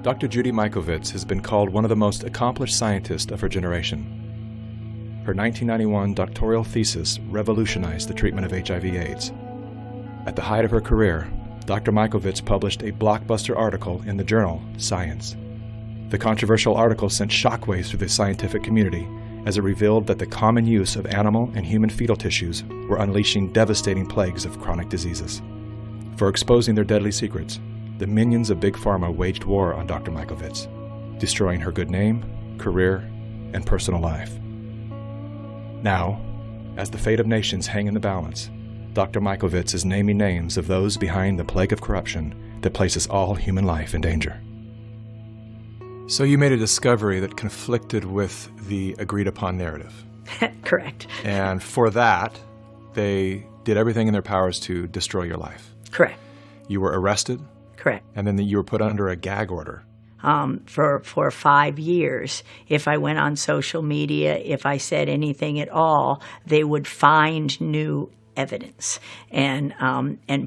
Dr. Judy Mikovits has been called one of the most accomplished scientists of her generation. Her 1991 doctoral thesis revolutionized the treatment of HIV/AIDS. At the height of her career, Dr. Mikovits published a blockbuster article in the journal Science. The controversial article sent shockwaves through the scientific community as it revealed that the common use of animal and human fetal tissues were unleashing devastating plagues of chronic diseases. For exposing their deadly secrets, the minions of Big Pharma waged war on Dr. Mikovits, destroying her good name, career, and personal life. Now, as the fate of nations hang in the balance, Dr. Mikovits is naming names of those behind the plague of corruption that places all human life in danger. So you made a discovery that conflicted with the agreed-upon narrative. Correct. And for that, they did everything in their powers to destroy your life. Correct. You were arrested. Correct. And then you were put under a gag order. For 5 years, if I went on social media, if I said anything at all, they would find new evidence and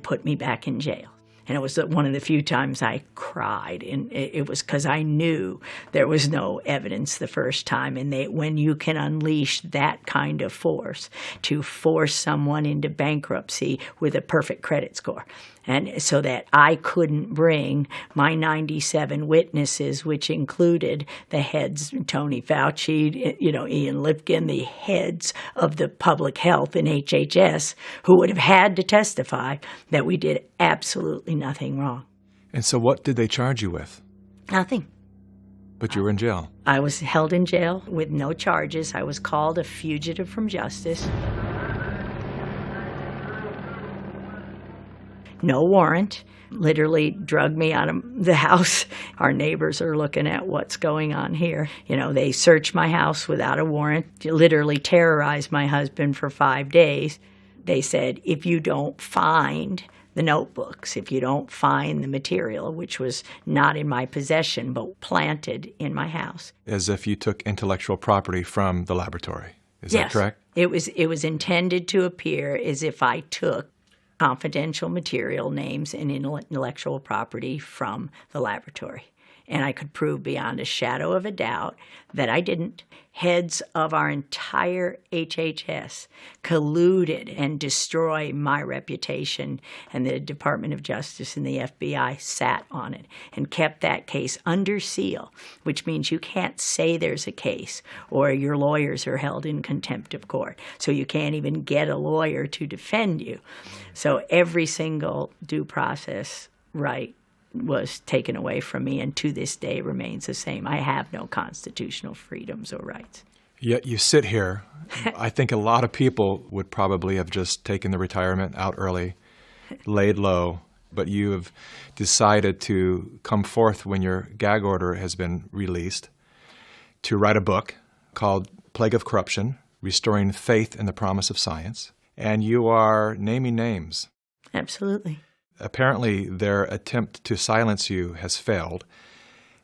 put me back in jail. And it was one of the few times I cried, and it was because I knew there was no evidence the first time. And when you can unleash that kind of force to force someone into bankruptcy with a perfect credit score, and so that I couldn't bring my 97 witnesses, which included the heads, Tony Fauci, Ian Lipkin, the heads of the public health in HHS, who would have had to testify that we did absolutely nothing wrong. And so what did they charge you with? Nothing. But you were in jail. I was held in jail with no charges. I was called a fugitive from justice. No warrant. Literally drugged me out of the house. Our neighbors are looking at what's going on here. They searched my house without a warrant, literally terrorized my husband for 5 days. They said, if you don't find the notebooks, if you don't find the material, which was not in my possession but planted in my house. As if you took intellectual property from the laboratory. Is that correct? It was intended to appear as if I took confidential material, names, and intellectual property from the laboratory. And I could prove beyond a shadow of a doubt that I didn't. Heads of our entire HHS colluded and destroyed my reputation, and the Department of Justice and the FBI sat on it and kept that case under seal, which means you can't say there's a case or your lawyers are held in contempt of court. So you can't even get a lawyer to defend you. So every single due process right was taken away from me, and to this day remains the same. I have no constitutional freedoms or rights. Yet you sit here. I think a lot of people would probably have just taken the retirement out early, laid low, but you have decided to come forth when your gag order has been released to write a book called Plague of Corruption, Restoring Faith in the Promise of Science, and you are naming names. Absolutely. Apparently, their attempt to silence you has failed.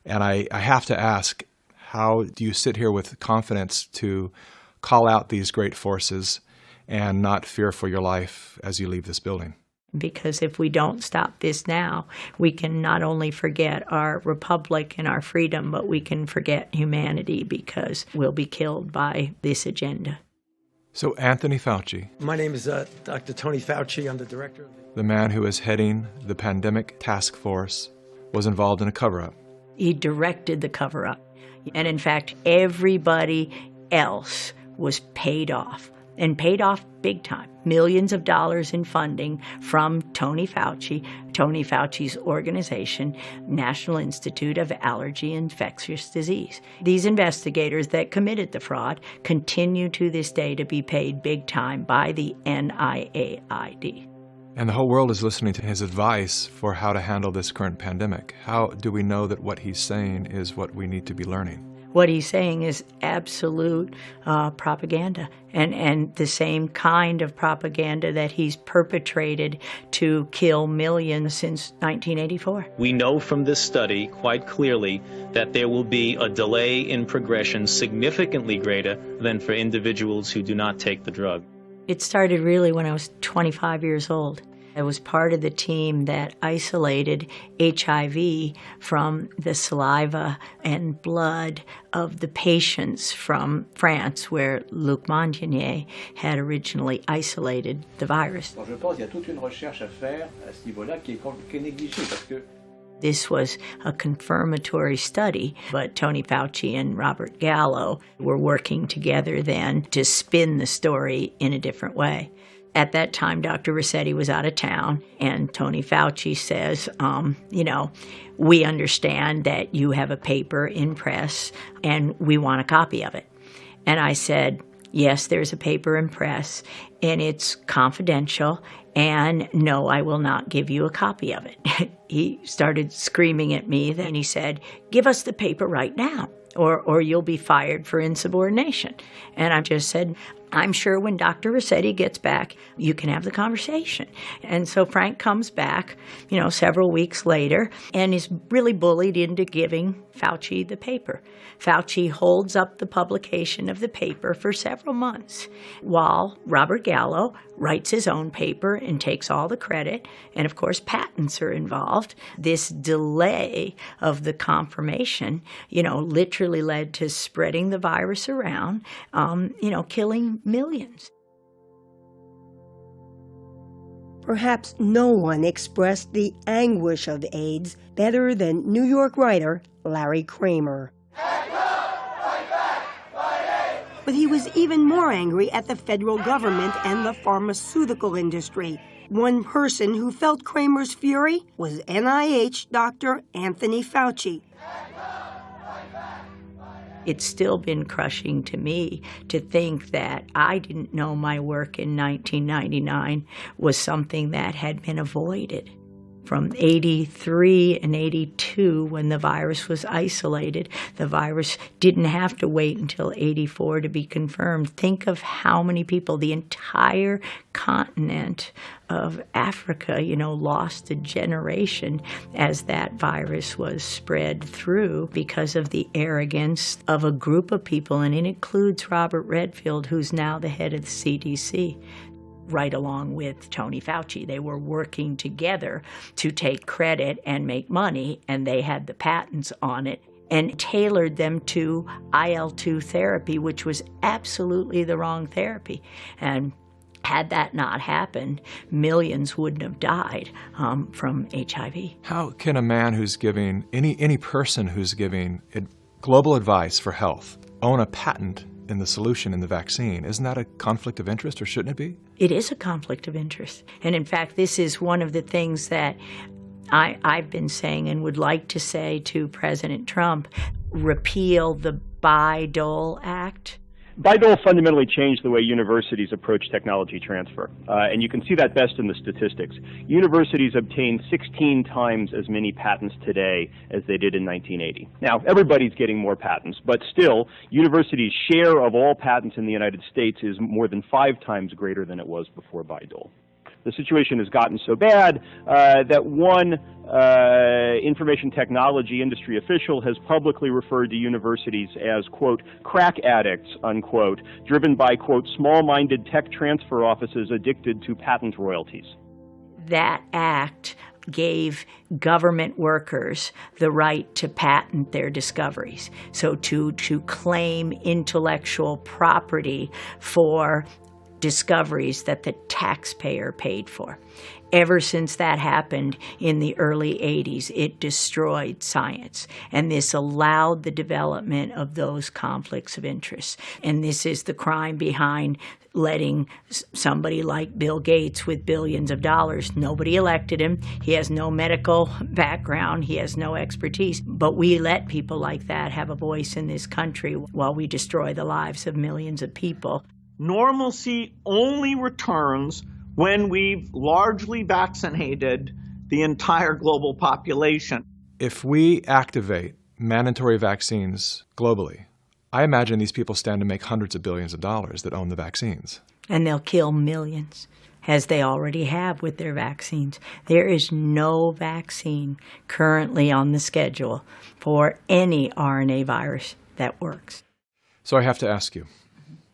And I have to ask, how do you sit here with confidence to call out these great forces and not fear for your life as you leave this building? Because if we don't stop this now, we can not only forget our republic and our freedom, but we can forget humanity because we'll be killed by this agenda. So Anthony Fauci. My name is Dr. Tony Fauci. I'm the director. The man who is heading the Plandemic task force was involved in a cover-up. He directed the cover-up. And in fact, everybody else was paid off, and paid off big time. Millions of dollars in funding from Tony Fauci's organization, National Institute of Allergy and Infectious Disease. These investigators that committed the fraud continue to this day to be paid big time by the NIAID. And the whole world is listening to his advice for how to handle this current pandemic. How do we know that what he's saying is what we need to be learning? What he's saying is absolute propaganda, and the same kind of propaganda that he's perpetrated to kill millions since 1984. We know from this study quite clearly that there will be a delay in progression significantly greater than for individuals who do not take the drug. It started really when I was 25 years old. I was part of the team that isolated HIV from the saliva and blood of the patients from France, where Luc Montagnier had originally isolated the virus. Je pense qu'il y a toute une recherche à faire à ce niveau-là qui est négligée parce que This was a confirmatory study, but Tony Fauci and Robert Gallo were working together then to spin the story in a different way. At that time, Dr. Rossetti was out of town, and Tony Fauci says, we understand that you have a paper in press, and we want a copy of it. And I said, yes, there's a paper in press, and it's confidential, and no, I will not give you a copy of it. He started screaming at me, then he said, give us the paper right now, or you'll be fired for insubordination. And I just said, I'm sure when Dr. Rossetti gets back, you can have the conversation. And so Frank comes back, several weeks later, and is really bullied into giving Fauci the paper. Fauci holds up the publication of the paper for several months, while Robert Gallo writes his own paper and takes all the credit. And of course, patents are involved. This delay of the confirmation, literally led to spreading the virus around, killing millions. Perhaps no one expressed the anguish of AIDS better than New York writer Larry Kramer. But he was even more angry at the federal government and the pharmaceutical industry. One person who felt Kramer's fury was NIH Dr. Anthony Fauci. It's still been crushing to me to think that I didn't know my work in 1999 was something that had been avoided. From 83 and 82, when the virus was isolated, the virus didn't have to wait until 84 to be confirmed. Think of how many people, the entire continent of Africa, lost a generation as that virus was spread through because of the arrogance of a group of people, and it includes Robert Redfield, who's now the head of the CDC. Right along with Tony Fauci. They were working together to take credit and make money, and they had the patents on it and tailored them to IL-2 therapy, which was absolutely the wrong therapy. And had that not happened, millions wouldn't have died from HIV. How can a man who's giving, any person who's giving global advice for health, own a patent in the solution in the vaccine? Isn't that a conflict of interest, or shouldn't it be? It is a conflict of interest. And in fact, this is one of the things that I've been saying and would like to say to President Trump: repeal the Bayh-Dole Act. Bayh-Dole fundamentally changed the way universities approach technology transfer, and you can see that best in the statistics. Universities obtain 16 times as many patents today as they did in 1980. Now, everybody's getting more patents, but still, universities' share of all patents in the United States is more than 5 times greater than it was before Bayh-Dole. The situation has gotten so bad that one information technology industry official has publicly referred to universities as, quote, crack addicts, unquote, driven by, quote, small-minded tech transfer offices addicted to patent royalties. That act gave government workers the right to patent their discoveries, so to claim intellectual property for discoveries that the taxpayer paid for. Ever since that happened in the early 80s, it destroyed science. And this allowed the development of those conflicts of interest. And this is the crime behind letting somebody like Bill Gates with billions of dollars, nobody elected him, he has no medical background, he has no expertise, but we let people like that have a voice in this country while we destroy the lives of millions of people. Normalcy only returns when we've largely vaccinated the entire global population. If we activate mandatory vaccines globally, I imagine these people stand to make hundreds of billions of dollars that own the vaccines. And they'll kill millions, as they already have with their vaccines. There is no vaccine currently on the schedule for any RNA virus that works. So I have to ask you,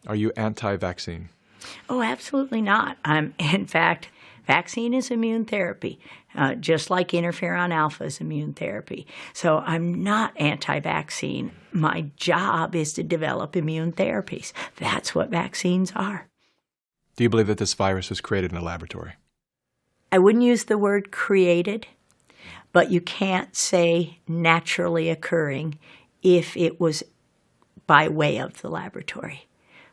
are you anti-vaccine? Oh, absolutely not. In fact, Vaccine is immune therapy, just like interferon alpha is immune therapy. So I'm not anti-vaccine. My job is to develop immune therapies. That's what vaccines are. Do you believe that this virus was created in a laboratory? I wouldn't use the word created, but you can't say naturally occurring if it was by way of the laboratory.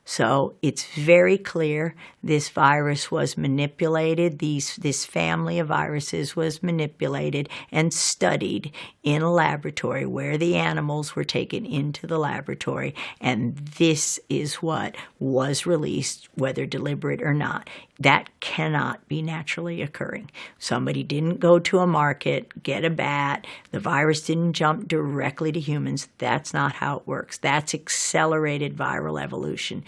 So it's very clear this virus was manipulated, this family of viruses was manipulated and studied in a laboratory where the animals were taken into the laboratory, and this is what was released, whether deliberate or not. That cannot be naturally occurring. Somebody didn't go to a market, get a bat, the virus didn't jump directly to humans. That's not how it works. That's accelerated viral evolution.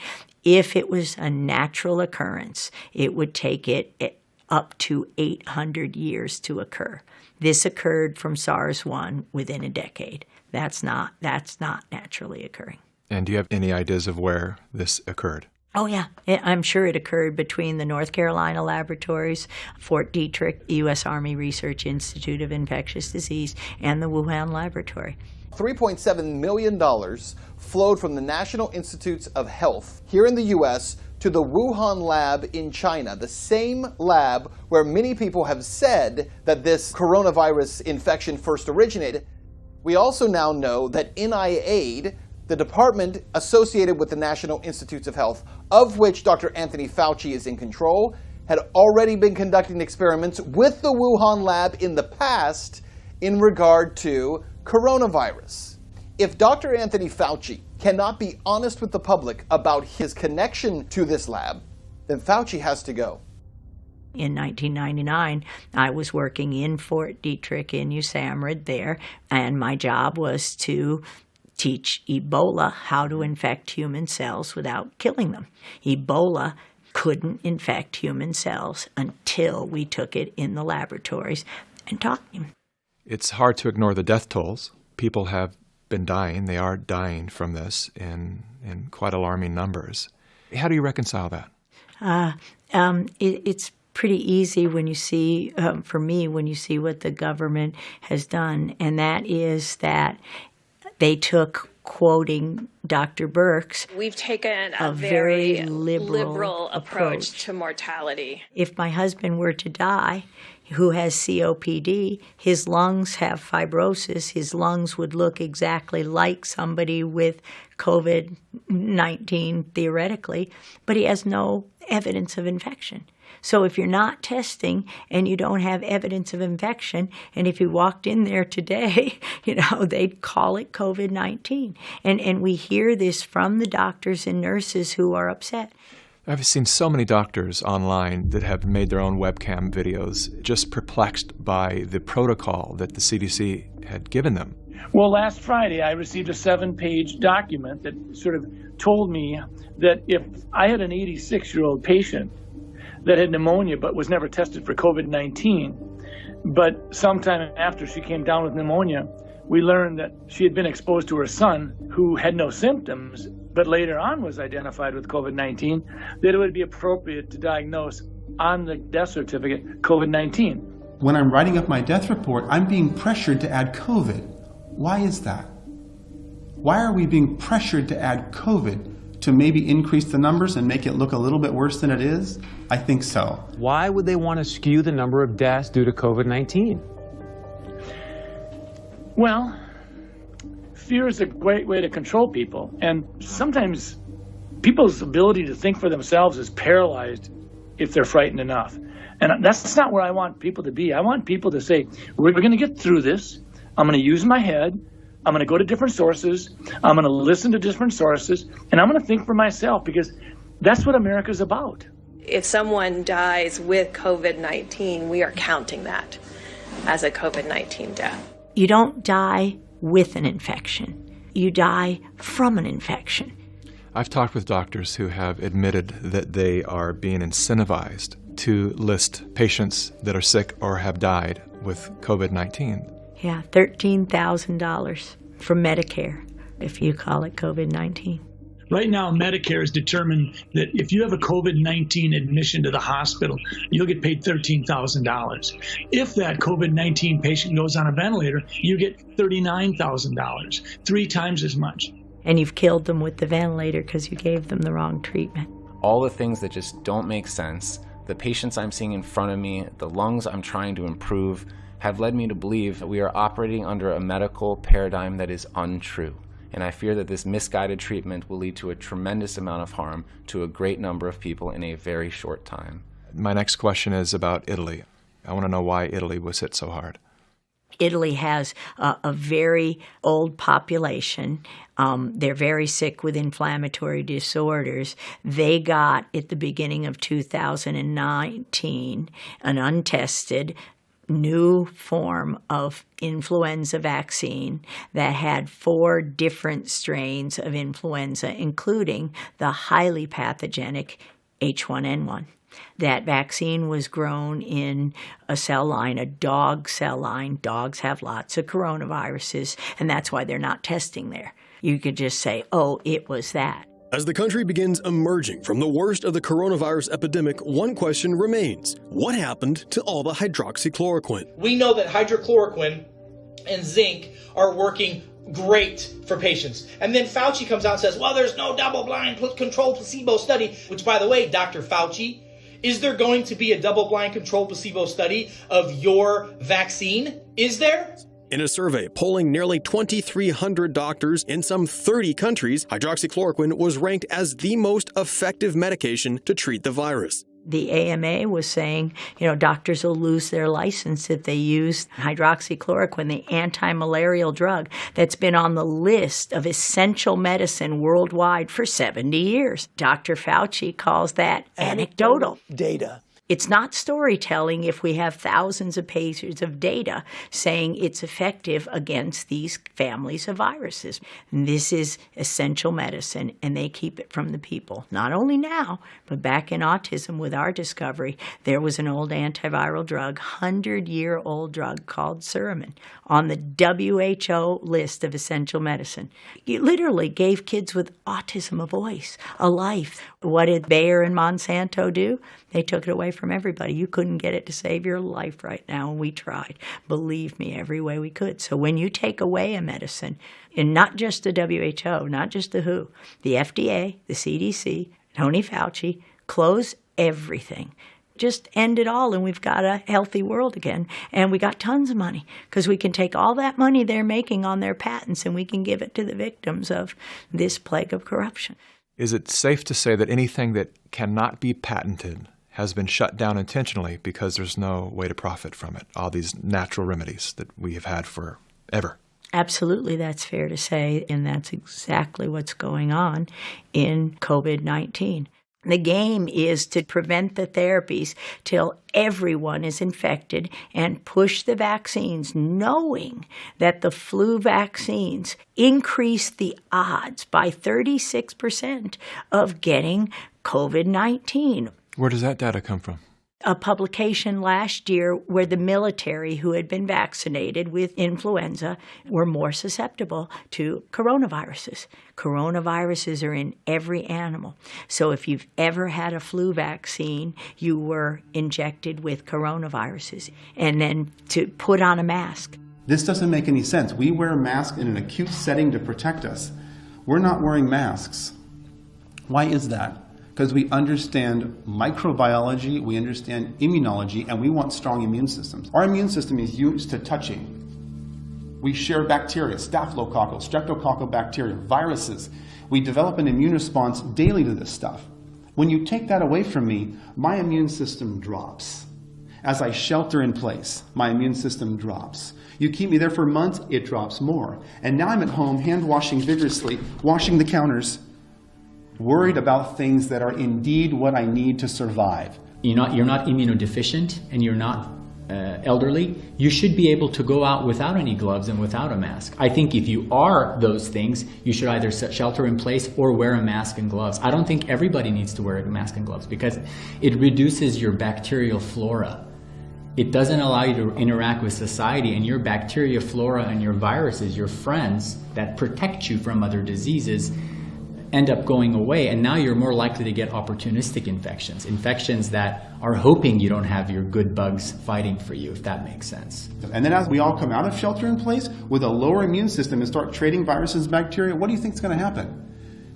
If it was a natural occurrence, it would take it up to 800 years to occur. This occurred from SARS-1 within a decade. That's not naturally occurring. And do you have any ideas of where this occurred? Oh, yeah. I'm sure it occurred between the North Carolina laboratories, Fort Detrick, U.S. Army Research Institute of Infectious Disease, and the Wuhan laboratory. $3.7 million flowed from the National Institutes of Health here in the U.S. to the Wuhan lab in China, the same lab where many people have said that this coronavirus infection first originated. We also now know that NIAID, the department associated with the National Institutes of Health, of which Dr. Anthony Fauci is in control, had already been conducting experiments with the Wuhan lab in the past in regard to coronavirus. If Dr. Anthony Fauci cannot be honest with the public about his connection to this lab, then Fauci has to go. In 1999, I was working in Fort Detrick in USAMRIID there, and my job was to teach Ebola how to infect human cells without killing them. Ebola couldn't infect human cells until we took it in the laboratories and taught him. It's hard to ignore the death tolls. People have been dying. They are dying from this in quite alarming numbers. How do you reconcile that? It's pretty easy when you see, for me, when you see what the government has done, and that is that they took, quoting Dr. Birx, we've taken a very liberal approach to mortality. If my husband were to die, who has COPD, his lungs have fibrosis, his lungs would look exactly like somebody with COVID-19 theoretically, but he has no evidence of infection. So if you're not testing and you don't have evidence of infection, and if you walked in there today, they'd call it COVID-19. And we hear this from the doctors and nurses who are upset. I've seen so many doctors online that have made their own webcam videos, just perplexed by the protocol that the CDC had given them. Well, last Friday, I received a 7-page document that sort of told me that if I had an 86-year-old patient that had pneumonia but was never tested for COVID-19, but sometime after she came down with pneumonia, we learned that she had been exposed to her son who had no symptoms, but later on was identified with COVID-19, that it would be appropriate to diagnose on the death certificate COVID-19. When I'm writing up my death report, I'm being pressured to add COVID. Why is that? Why are we being pressured to add COVID? To maybe increase the numbers and make it look a little bit worse than it is? I think so. Why would they want to skew the number of deaths due to COVID-19? Well, fear is a great way to control people, and sometimes people's ability to think for themselves is paralyzed if they're frightened enough. And that's not where I want people to be. I want people to say, we're going to get through this. I'm going to use my head. I'm going to go to different sources. I'm going to listen to different sources, and I'm going to think for myself, because that's what America's about. If someone dies with COVID-19, we are counting that as a COVID-19 death. You don't die with an infection. You die from an infection. I've talked with doctors who have admitted that they are being incentivized to list patients that are sick or have died with COVID-19. Yeah, $13,000 from Medicare, if you call it COVID-19. Right now, Medicare has determined that if you have a COVID-19 admission to the hospital, you'll get paid $13,000. If that COVID-19 patient goes on a ventilator, you get $39,000, 3 times as much. And you've killed them with the ventilator because you gave them the wrong treatment. All the things that just don't make sense, the patients I'm seeing in front of me, the lungs I'm trying to improve, have led me to believe that we are operating under a medical paradigm that is untrue. And I fear that this misguided treatment will lead to a tremendous amount of harm to a great number of people in a very short time. My next question is about Italy. I want to know why Italy was hit so hard. Italy has a very old population. They're very sick with inflammatory disorders. They got, at the beginning of 2019, an untested new form of influenza vaccine that had 4 different strains of influenza, including the highly pathogenic H1N1. That vaccine was grown in a cell line, a dog cell line. Dogs have lots of coronaviruses, and that's why they're not testing there. You could just say, oh, it was that. As the country begins emerging from the worst of the coronavirus epidemic, one question remains. What happened to all the hydroxychloroquine? We know that hydrochloroquine and zinc are working great for patients. And then Fauci comes out and says, well, there's no double-blind controlled placebo study, which, by the way, Dr. Fauci, is there going to be a double-blind controlled placebo study of your vaccine? Is there? In a survey polling nearly 2,300 doctors in some 30 countries, hydroxychloroquine was ranked as the most effective medication to treat the virus. The AMA was saying, doctors will lose their license if they use hydroxychloroquine, the anti-malarial drug that's been on the list of essential medicine worldwide for 70 years. Dr. Fauci calls that anecdotal data. It's not storytelling if we have thousands of pages of data saying it's effective against these families of viruses. This is essential medicine, and they keep it from the people. Not only now, but back in autism with our discovery, there was an old antiviral drug, 100-year-old drug called Suramin, on the WHO list of essential medicine. It literally gave kids with autism a voice, a life. What did Bayer and Monsanto do? They took it away from everybody. You couldn't get it to save your life right now, and we tried. Believe me, every way we could. So when you take away a medicine, and not just the WHO, not just the WHO, the FDA, the CDC, Tony Fauci, close everything. Just end it all, and we've got a healthy world again. And we got tons of money, because we can take all that money they're making on their patents, and we can give it to the victims of this plague of corruption. Is it safe to say that anything that cannot be patented has been shut down intentionally because there's no way to profit from it, all these natural remedies that we have had forever? Absolutely, that's fair to say, and that's exactly what's going on in COVID-19. The game is to prevent the therapies till everyone is infected and push the vaccines, knowing that the flu vaccines increase the odds by 36% of getting COVID-19. Where does that data come from? A publication last year where the military who had been vaccinated with influenza were more susceptible to coronaviruses. Coronaviruses are in every animal. So if you've ever had a flu vaccine, you were injected with coronaviruses. And then to put on a mask. This doesn't make any sense. We wear a mask in an acute setting to protect us. We're not wearing masks. Why is that? Because we understand microbiology, we understand immunology, and we want strong immune systems. Our immune system is used to touching. We share bacteria, staphylococcal, streptococcal bacteria, viruses. We develop an immune response daily to this stuff. When you take that away from me, my immune system drops. As I shelter in place, my immune system drops. You keep me there for months, it drops more. And now I'm at home, hand washing vigorously, washing the counters, worried about things that are indeed what I need to survive. You're not immunodeficient and you're not elderly. You should be able to go out without any gloves and without a mask. I think if you are those things, you should either shelter in place or wear a mask and gloves. I don't think everybody needs to wear a mask and gloves because it reduces your bacterial flora. It doesn't allow you to interact with society, and your bacteria flora and your viruses, your friends that protect you from other diseases, end up going away, and now you're more likely to get opportunistic infections that are hoping you don't have your good bugs fighting for you, if that makes sense. And then as we all come out of shelter in place with a lower immune system and start trading viruses and bacteria, what do you think is going to happen?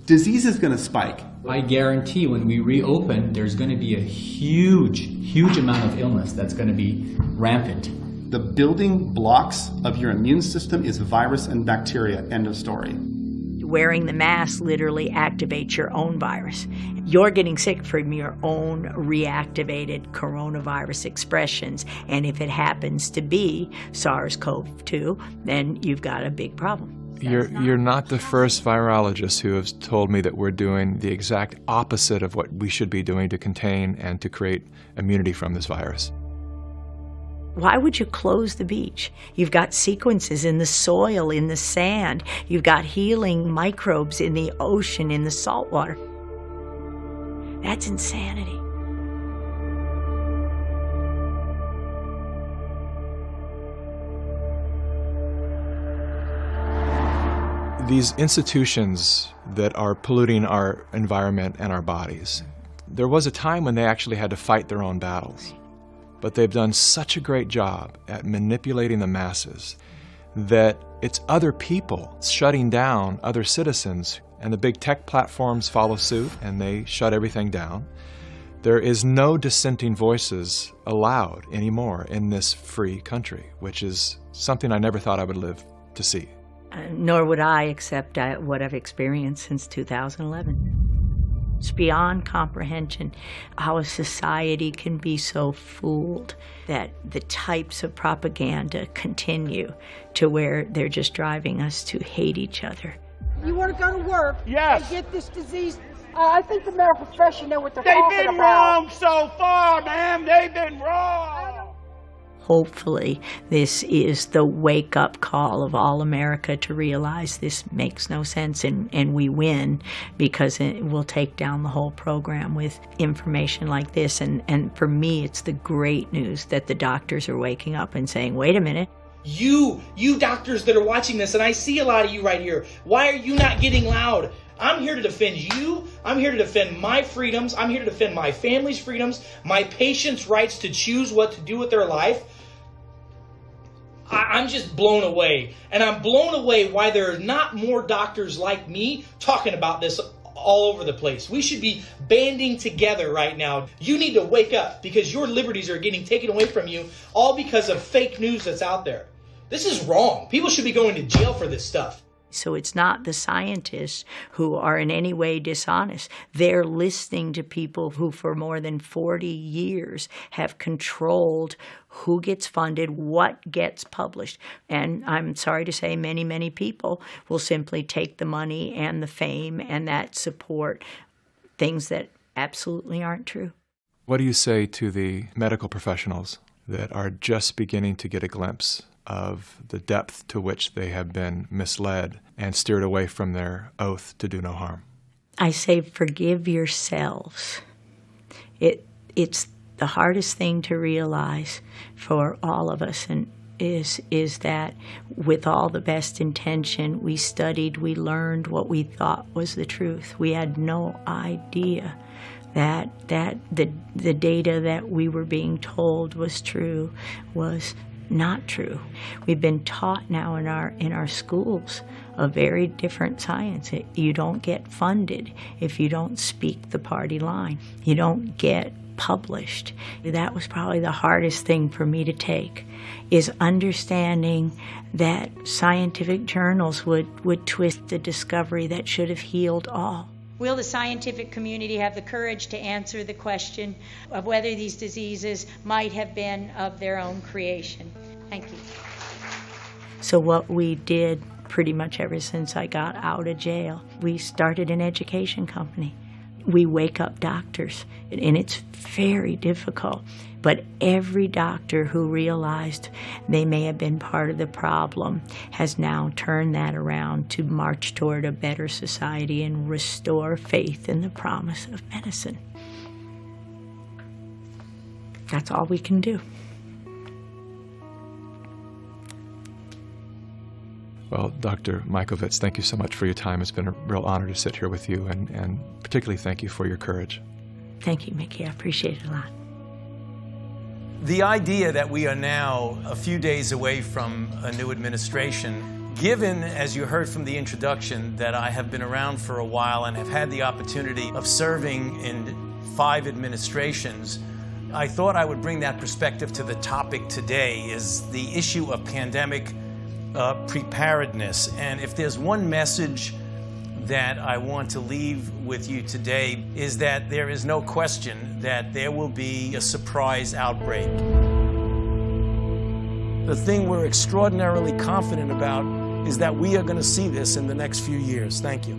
Disease is going to spike. I guarantee when we reopen, there's going to be a huge amount of illness that's going to be rampant. The building blocks of your immune system is virus and bacteria, end of story. Wearing the mask literally activates your own virus. You're getting sick from your own reactivated coronavirus expressions, and if it happens to be SARS-CoV-2, then you've got a big problem. You're not the first virologist who has told me that we're doing the exact opposite of what we should be doing to contain and to create immunity from this virus. Why would you close the beach? You've got sequences in the soil, in the sand. You've got healing microbes in the ocean, in the salt water. That's insanity. These institutions that are polluting our environment and our bodies, there was a time when they actually had to fight their own battles. But they've done such a great job at manipulating the masses that it's other people shutting down other citizens, and the big tech platforms follow suit and they shut everything down. There is no dissenting voices allowed anymore in this free country, which is something I never thought I would live to see. Nor would I accept what I've experienced since 2011. It's beyond comprehension how a society can be so fooled that the types of propaganda continue to where they're just driving us to hate each other. You want to go to work Yes. and get this disease? I think the medical profession know what they're talking about. They've been wrong so far, ma'am. They've been wrong. Hopefully, this is the wake-up call of all America to realize this makes no sense, and we win because it will take down the whole program with information like this. And for me, it's the great news that the doctors are waking up and saying, wait a minute. You doctors that are watching this, and I see a lot of you right here, why are you not getting loud? I'm here to defend you. I'm here to defend my freedoms. I'm here to defend my family's freedoms, my patients' rights to choose what to do with their life. I'm just blown away. And I'm blown away why there are not more doctors like me talking about this all over the place. We should be banding together right now. You need to wake up because your liberties are getting taken away from you all because of fake news that's out there. This is wrong. People should be going to jail for this stuff. So it's not the scientists who are in any way dishonest. They're listening to people who for more than 40 years have controlled who gets funded, what gets published. And I'm sorry to say many, many people will simply take the money and the fame and that support things that absolutely aren't true. What do you say to the medical professionals that are just beginning to get a glimpse of the depth to which they have been misled and steered away from their oath to do no harm? I say forgive yourselves. It's the hardest thing to realize for all of us, and is that with all the best intention, we studied, we learned what we thought was the truth. We had no idea that the data that we were being told was true was not true. We've been taught now in our schools a very different science. You don't get funded if you don't speak the party line. You don't get published. That was probably the hardest thing for me to take, is understanding that scientific journals would twist the discovery that should have healed all. Will the scientific community have the courage to answer the question of whether these diseases might have been of their own creation? Thank you. So what we did pretty much ever since I got out of jail, we started an education company. We wake up doctors, and it's very difficult. But every doctor who realized they may have been part of the problem has now turned that around to march toward a better society and restore faith in the promise of medicine. That's all we can do. Well, Dr. Mikovits, thank you so much for your time. It's been a real honor to sit here with you, and particularly thank you for your courage. Thank you, Mickey. I appreciate it a lot. The idea that we are now a few days away from a new administration, given, as you heard from the introduction, that I have been around for a while and have had the opportunity of serving in 5 administrations, I thought I would bring that perspective to the topic today, is the issue of pandemic preparedness. And if there's one message that I want to leave with you today, is that there is no question that there will be a surprise outbreak. The thing we're extraordinarily confident about is that we are going to see this in the next few years. Thank you.